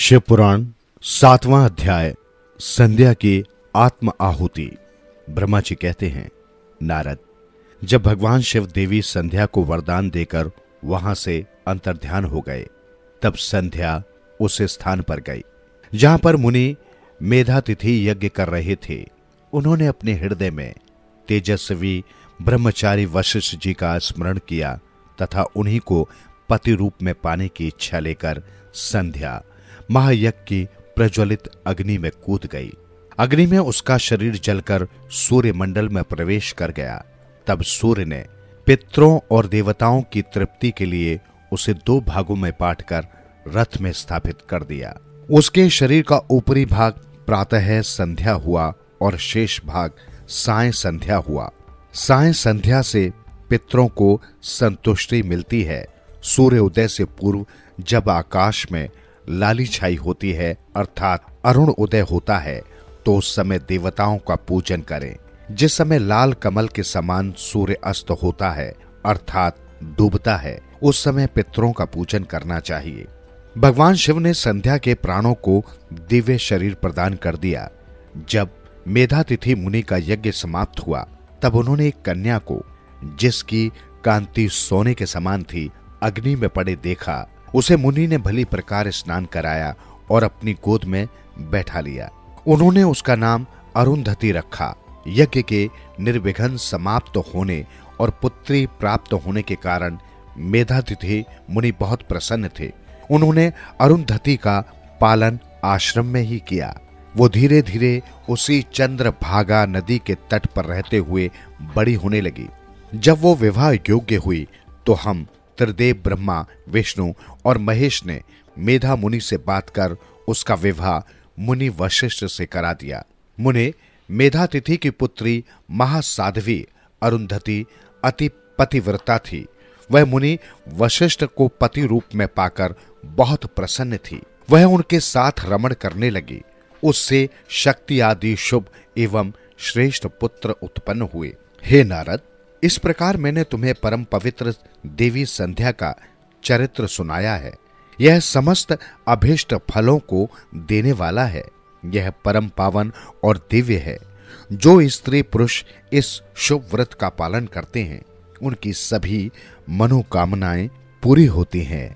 शिव पुराण 7वां अध्याय संध्या की आत्म आहुति। ब्रह्मा जी कहते हैं, नारद, जब भगवान शिव देवी संध्या को वरदान देकर वहां से अंतर्ध्यान हो गए, तब संध्या उस स्थान पर गई जहां पर मुनि मेधातिथि यज्ञ कर रहे थे। उन्होंने अपने हृदय में तेजस्वी ब्रह्मचारी वशिष्ठ जी का स्मरण किया तथा उन्हीं को पति रूप में पाने की इच्छा लेकर संध्या महायज्ञ की प्रज्वलित अग्नि में कूद गई। अग्नि में उसका शरीर जलकर सूर्य मंडल में प्रवेश कर गया। तब सूर्य ने पितरों और देवताओं की तृप्ति के लिए उसे 2 भागों में बांटकर रथ में स्थापित कर दिया। उसके शरीर का ऊपरी भाग प्रातः संध्या हुआ और शेष भाग सायं संध्या हुआ। सायं संध्या से पितरों को संतुष्टि मिलती है। सूर्य उदय से पूर्व जब आकाश में लाली छाई होती है, अर्थात अरुण उदय होता है, तो उस समय देवताओं का पूजन करें। जिस समय लाल कमल के समान सूर्य अस्त होता है, अर्थात डूबता है, उस समय पितरों का पूजन करना चाहिए। भगवान शिव ने संध्या के प्राणों को दिव्य शरीर प्रदान कर दिया। जब मेधातिथि मुनि का यज्ञ समाप्त हुआ, तब उन्होंने एक कन्या को, जिसकी कांति सोने के समान थी, अग्नि में पड़े देखा। उसे मुनि ने भली प्रकार स्नान कराया और अपनी गोद में बैठा लिया। उन्होंने उसका नाम अरुंधति रखा। यज्ञ के निर्विघ्न समाप्त होने और पुत्री प्राप्त होने के कारण मेधातिथि मुनि बहुत प्रसन्न थे। उन्होंने अरुंधति का पालन आश्रम में ही किया। वो धीरे धीरे उसी चंद्रभागा नदी के तट पर रहते हुए बड़ी होने लगी। जब वो विवाह योग्य हुई तो हम त्रिदेव ब्रह्मा, विष्णु और महेश ने मेधा मुनि से बात कर उसका विवाह मुनि वशिष्ठ से करा दिया। मुनि मेधातिथि की पुत्री महासाध्वी अरुंधति अति पतिव्रता थी। वह मुनि वशिष्ठ को पति रूप में पाकर बहुत प्रसन्न थी। वह उनके साथ रमण करने लगी। उससे शक्ति आदि शुभ एवं श्रेष्ठ पुत्र उत्पन्न हुए। हे नारद, इस प्रकार मैंने तुम्हें परम पवित्र देवी संध्या का चरित्र सुनाया है। यह समस्त अभीष्ट फलों को देने वाला है। यह परम पावन और दिव्य है। जो स्त्री पुरुष इस शुभ व्रत का पालन करते हैं, उनकी सभी मनोकामनाएं पूरी होती हैं।